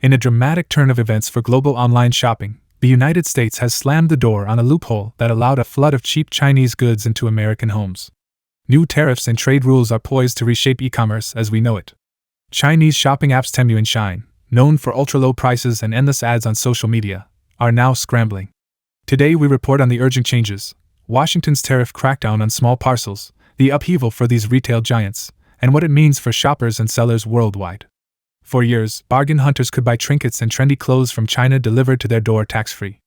In a dramatic turn of events for global online shopping, the United States has slammed the door on a loophole that allowed a flood of cheap Chinese goods into American homes. New tariffs and trade rules are poised to reshape e-commerce as we know it. Chinese shopping apps Temu and Shein, known for ultra-low prices and endless ads on social media, are now scrambling. Today we report on the urgent changes, Washington's tariff crackdown on small parcels, the upheaval for these retail giants, and what it means for shoppers and sellers worldwide. For years, bargain hunters could buy trinkets and trendy clothes from China delivered to their door tax-free.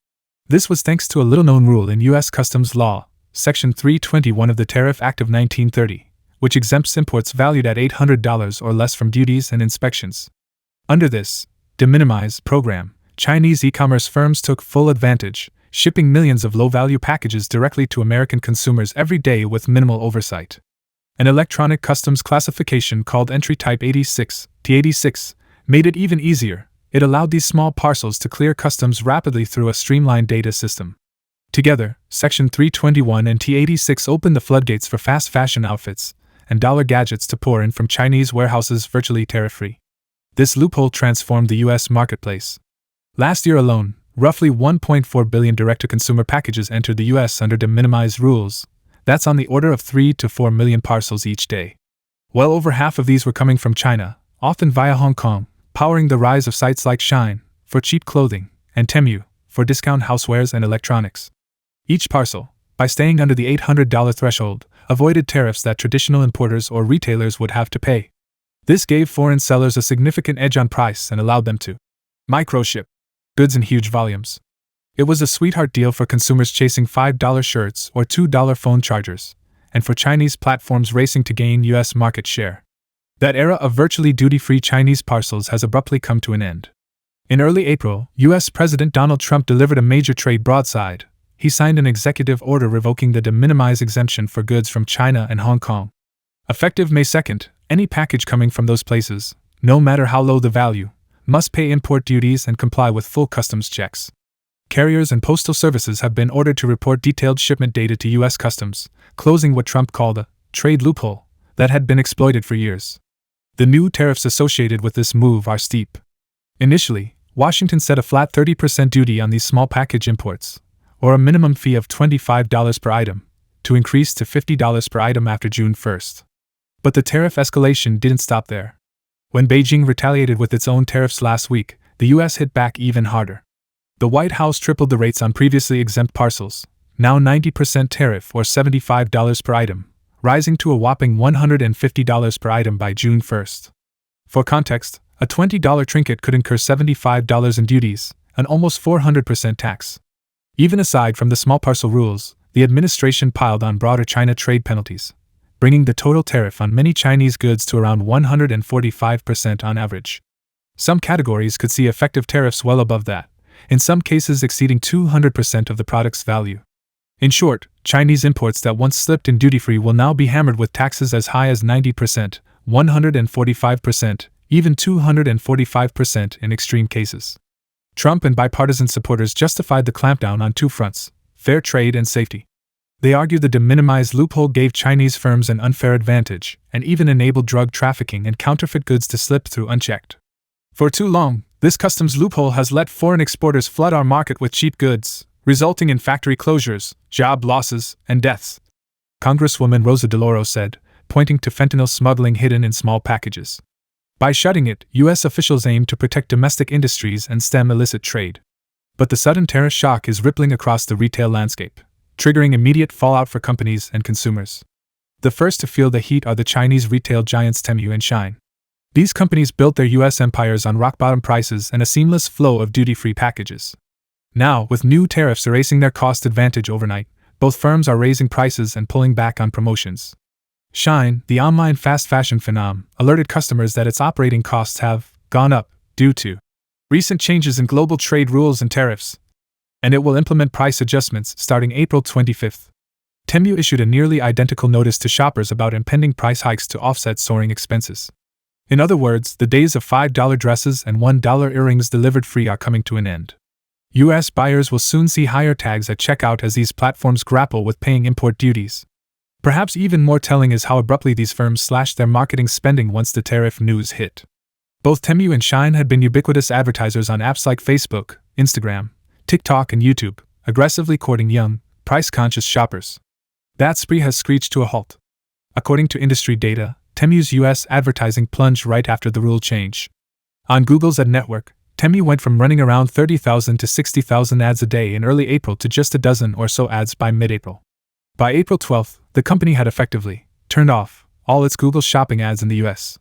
This was thanks to a little-known rule in U.S. Customs Law, Section 321 of the Tariff Act of 1930, which exempts imports valued at $800 or less from duties and inspections. Under this de minimis program, Chinese e-commerce firms took full advantage, shipping millions of low-value packages directly to American consumers every day with minimal oversight. An electronic customs classification called Entry Type 86, T86, made it even easier. It allowed these small parcels to clear customs rapidly through a streamlined data system. Together, Section 321 and T86 opened the floodgates for fast fashion outfits and dollar gadgets to pour in from Chinese warehouses virtually tariff-free. This loophole transformed the U.S. marketplace. Last year alone, roughly 1.4 billion direct-to-consumer packages entered the U.S. under de minimis rules. That's on the order of 3 to 4 million parcels each day. Well over half of these were coming from China, often via Hong Kong, powering the rise of sites like Shein, for cheap clothing, and Temu, for discount housewares and electronics. Each parcel, by staying under the $800 threshold, avoided tariffs that traditional importers or retailers would have to pay. This gave foreign sellers a significant edge on price and allowed them to microship goods in huge volumes. It was a sweetheart deal for consumers chasing $5 shirts or $2 phone chargers, and for Chinese platforms racing to gain U.S. market share. That era of virtually duty-free Chinese parcels has abruptly come to an end. In early April, U.S. President Donald Trump delivered a major trade broadside. He signed an executive order revoking the de minimis exemption for goods from China and Hong Kong. Effective May 2nd, any package coming from those places, no matter how low the value, must pay import duties and comply with full customs checks. Carriers and postal services have been ordered to report detailed shipment data to U.S. Customs, closing what Trump called a trade loophole that had been exploited for years. The new tariffs associated with this move are steep. Initially, Washington set a flat 30% duty on these small package imports, or a minimum fee of $25 per item, to increase to $50 per item after June 1st. But the tariff escalation didn't stop there. When Beijing retaliated with its own tariffs last week, the U.S. hit back even harder. The White House tripled the rates on previously exempt parcels, now 90% tariff or $75 per item, rising to a whopping $150 per item by June 1st. For context, a $20 trinket could incur $75 in duties, an almost 400% tax. Even aside from the small parcel rules, the administration piled on broader China trade penalties, bringing the total tariff on many Chinese goods to around 145% on average. Some categories could see effective tariffs well above that, in some cases exceeding 200% of the product's value. In short, Chinese imports that once slipped in duty-free will now be hammered with taxes as high as 90%, 145%, even 245% in extreme cases. Trump and bipartisan supporters justified the clampdown on two fronts: fair trade and safety. They argued the de minimis loophole gave Chinese firms an unfair advantage and even enabled drug trafficking and counterfeit goods to slip through unchecked. For too long, this customs loophole has let foreign exporters flood our market with cheap goods, resulting in factory closures, job losses, and deaths. Congresswoman Rosa DeLauro said, pointing to fentanyl smuggling hidden in small packages. By shutting it, U.S. officials aim to protect domestic industries and stem illicit trade. But the sudden tariff shock is rippling across the retail landscape, triggering immediate fallout for companies and consumers. The first to feel the heat are the Chinese retail giants Temu and Shein. These companies built their U.S. empires on rock-bottom prices and a seamless flow of duty-free packages. Now, with new tariffs erasing their cost advantage overnight, both firms are raising prices and pulling back on promotions. Shein, the online fast fashion phenom, alerted customers that its operating costs have gone up due to recent changes in global trade rules and tariffs, and it will implement price adjustments starting April 25th. Temu issued a nearly identical notice to shoppers about impending price hikes to offset soaring expenses. In other words, the days of $5 dresses and $1 earrings delivered free are coming to an end. U.S. buyers will soon see higher tags at checkout as these platforms grapple with paying import duties. Perhaps even more telling is how abruptly these firms slashed their marketing spending once the tariff news hit. Both Temu and Shein had been ubiquitous advertisers on apps like Facebook, Instagram, TikTok, and YouTube, aggressively courting young, price-conscious shoppers. That spree has screeched to a halt. According to industry data, Temu's US advertising plunged right after the rule change. On Google's ad network, Temu went from running around 30,000 to 60,000 ads a day in early April to just a dozen or so ads by mid-April. By April 12th, the company had effectively turned off all its Google shopping ads in the US.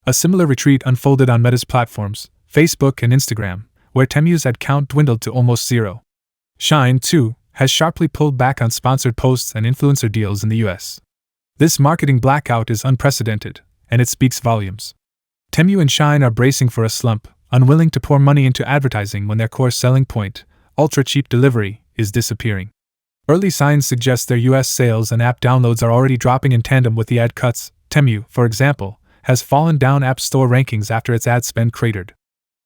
A similar retreat unfolded on Meta's platforms, Facebook and Instagram, where Temu's ad count dwindled to almost zero. Shein, too, has sharply pulled back on sponsored posts and influencer deals in the US. This marketing blackout is unprecedented, and it speaks volumes. Temu and Shein are bracing for a slump, unwilling to pour money into advertising when their core selling point, ultra-cheap delivery, is disappearing. Early signs suggest their US sales and app downloads are already dropping in tandem with the ad cuts. Temu, for example, has fallen down App Store rankings after its ad spend cratered.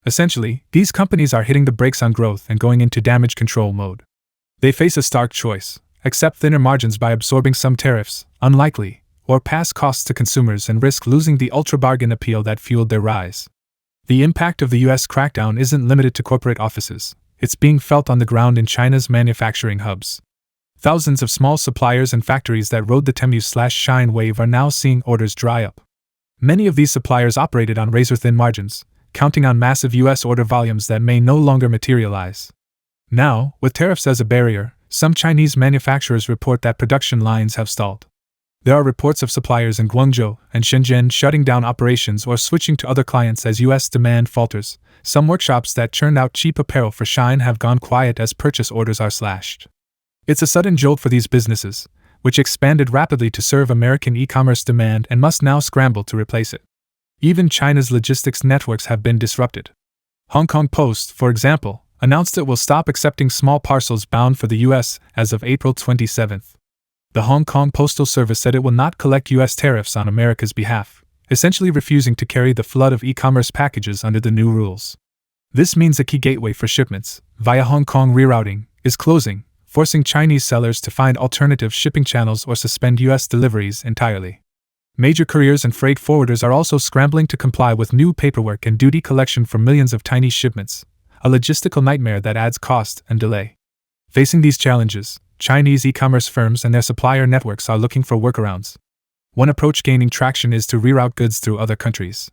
Essentially, these companies are hitting the brakes on growth and going into damage control mode. They face a stark choice: accept thinner margins by absorbing some tariffs, unlikely, or pass costs to consumers and risk losing the ultra-bargain appeal that fueled their rise. The impact of the US crackdown isn't limited to corporate offices, it's being felt on the ground in China's manufacturing hubs. Thousands of small suppliers and factories that rode the Temu/Shein wave are now seeing orders dry up. Many of these suppliers operated on razor-thin margins, counting on massive US order volumes that may no longer materialize. Now, with tariffs as a barrier, some Chinese manufacturers report that production lines have stalled. There are reports of suppliers in Guangzhou and Shenzhen shutting down operations or switching to other clients as US demand falters. Some workshops that churned out cheap apparel for Shein have gone quiet as purchase orders are slashed. It's a sudden jolt for these businesses, which expanded rapidly to serve American e-commerce demand and must now scramble to replace it. Even China's logistics networks have been disrupted. Hong Kong Post, for example, announced it will stop accepting small parcels bound for the US as of April 27th. The Hong Kong Postal Service said it will not collect US tariffs on America's behalf, essentially refusing to carry the flood of e-commerce packages under the new rules. This means a key gateway for shipments, via Hong Kong rerouting, is closing, forcing Chinese sellers to find alternative shipping channels or suspend US deliveries entirely. Major couriers and freight forwarders are also scrambling to comply with new paperwork and duty collection for millions of tiny shipments, a logistical nightmare that adds cost and delay. Facing these challenges, Chinese e-commerce firms and their supplier networks are looking for workarounds. One approach gaining traction is to reroute goods through other countries.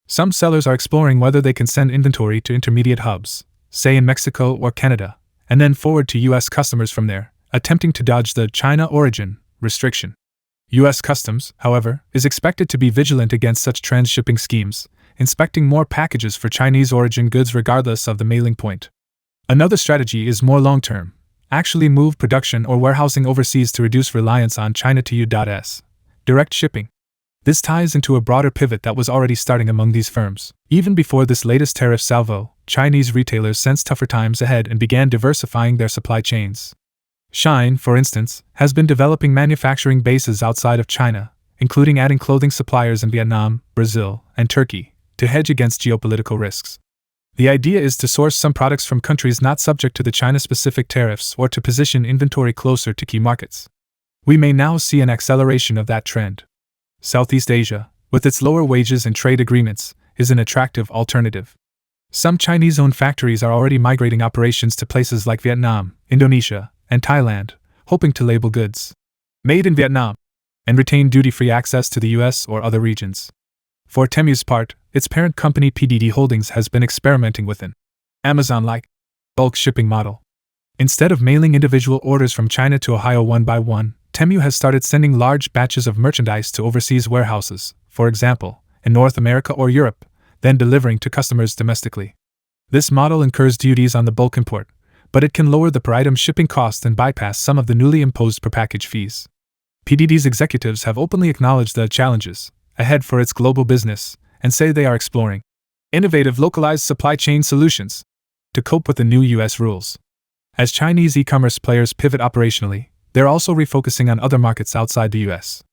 Some sellers are exploring whether they can send inventory to intermediate hubs, say in Mexico or Canada, and then forward to US customers from there, attempting to dodge the China origin restriction. US Customs, however, is expected to be vigilant against such transshipping schemes, inspecting more packages for Chinese origin goods regardless of the mailing point. Another strategy is more long-term: actually move production or warehousing overseas to reduce reliance on China to U.S. direct shipping. This ties into a broader pivot that was already starting among these firms. Even before this latest tariff salvo, Chinese retailers sensed tougher times ahead and began diversifying their supply chains. Shein, for instance, has been developing manufacturing bases outside of China, including adding clothing suppliers in Vietnam, Brazil, and Turkey, to hedge against geopolitical risks. The idea is to source some products from countries not subject to the China-specific tariffs or to position inventory closer to key markets. We may now see an acceleration of that trend. Southeast Asia, with its lower wages and trade agreements, is an attractive alternative. Some Chinese-owned factories are already migrating operations to places like Vietnam, Indonesia, and Thailand, hoping to label goods made in Vietnam and retain duty-free access to the US or other regions. For Temu's part, its parent company PDD Holdings has been experimenting with an Amazon-like bulk shipping model. Instead of mailing individual orders from China to Ohio one by one, Temu has started sending large batches of merchandise to overseas warehouses, for example, in North America or Europe, then delivering to customers domestically. This model incurs duties on the bulk import, but it can lower the per item shipping cost and bypass some of the newly imposed per package fees. PDD's executives have openly acknowledged the challenges ahead for its global business and say they are exploring innovative localized supply chain solutions to cope with the new US rules. As Chinese e-commerce players pivot operationally, they're also refocusing on other markets outside the US.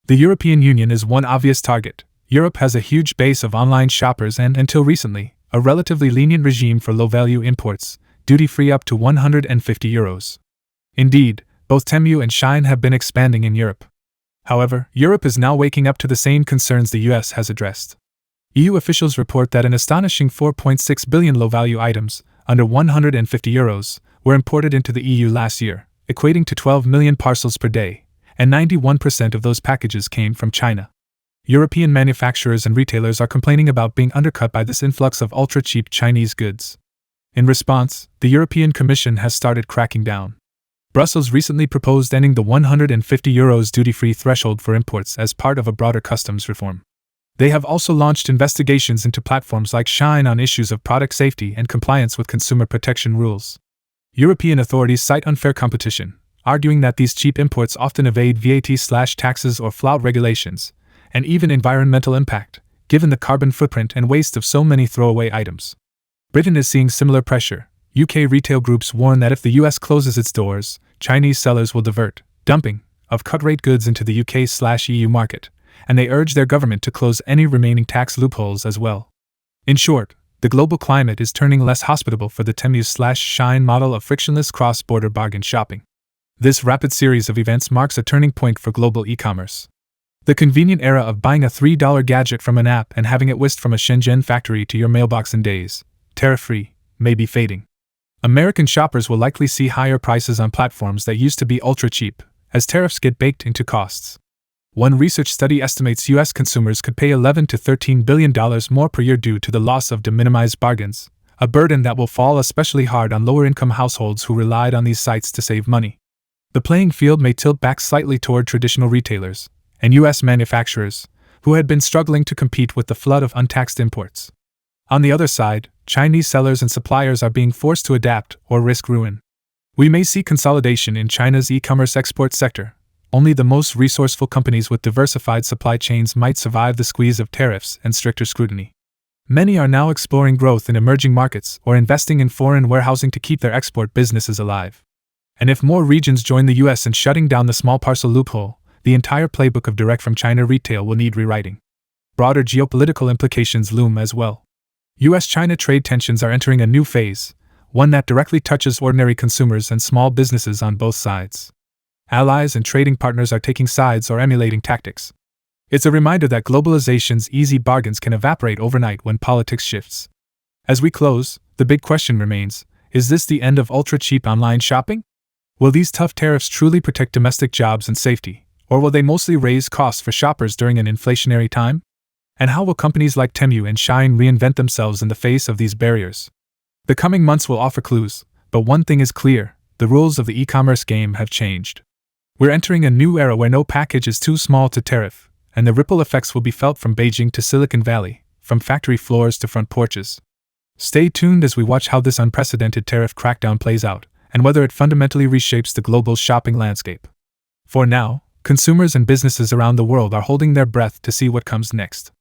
The European Union is one obvious target. Europe has a huge base of online shoppers and, until recently, a relatively lenient regime for low-value imports, duty-free up to €150. Indeed, both Temu and Shein have been expanding in Europe. However, Europe is now waking up to the same concerns the US has addressed. EU officials report that an astonishing 4.6 billion low-value items, under €150, were imported into the EU last year, equating to 12 million parcels per day, and 91% of those packages came from China. European manufacturers and retailers are complaining about being undercut by this influx of ultra-cheap Chinese goods. In response, the European Commission has started cracking down. Brussels recently proposed ending the €150 duty-free threshold for imports as part of a broader customs reform. They have also launched investigations into platforms like Shein on issues of product safety and compliance with consumer protection rules. European authorities cite unfair competition, arguing that these cheap imports often evade VAT/taxes or flout regulations, and even environmental impact, given the carbon footprint and waste of so many throwaway items. Britain is seeing similar pressure. UK retail groups warn that if the US closes its doors, Chinese sellers will divert dumping of cut-rate goods into the UK/EU market, and they urge their government to close any remaining tax loopholes as well. In short, the global climate is turning less hospitable for the Temu/Shein model of frictionless cross-border bargain shopping. This rapid series of events marks a turning point for global e-commerce. The convenient era of buying a $3 gadget from an app and having it whisked from a Shenzhen factory to your mailbox in days, tariff-free, may be fading. American shoppers will likely see higher prices on platforms that used to be ultra-cheap, as tariffs get baked into costs. One research study estimates U.S. consumers could pay $11 to $13 billion more per year due to the loss of de minimis bargains, a burden that will fall especially hard on lower-income households who relied on these sites to save money. The playing field may tilt back slightly toward traditional retailers and U.S. manufacturers, who had been struggling to compete with the flood of untaxed imports. On the other side, Chinese sellers and suppliers are being forced to adapt or risk ruin. We may see consolidation in China's e-commerce export sector. Only the most resourceful companies with diversified supply chains might survive the squeeze of tariffs and stricter scrutiny. Many are now exploring growth in emerging markets or investing in foreign warehousing to keep their export businesses alive. And if more regions join the US in shutting down the small parcel loophole, the entire playbook of direct-from-China retail will need rewriting. Broader geopolitical implications loom as well. US-China trade tensions are entering a new phase, one that directly touches ordinary consumers and small businesses on both sides. Allies and trading partners are taking sides or emulating tactics. It's a reminder that globalization's easy bargains can evaporate overnight when politics shifts. As we close, the big question remains, is this the end of ultra-cheap online shopping? Will these tough tariffs truly protect domestic jobs and safety, or will they mostly raise costs for shoppers during an inflationary time? And how will companies like Temu and Shein reinvent themselves in the face of these barriers? The coming months will offer clues, but one thing is clear, the rules of the e-commerce game have changed. We're entering a new era where no package is too small to tariff, and the ripple effects will be felt from Beijing to Silicon Valley, from factory floors to front porches. Stay tuned as we watch how this unprecedented tariff crackdown plays out, and whether it fundamentally reshapes the global shopping landscape. For now, consumers and businesses around the world are holding their breath to see what comes next.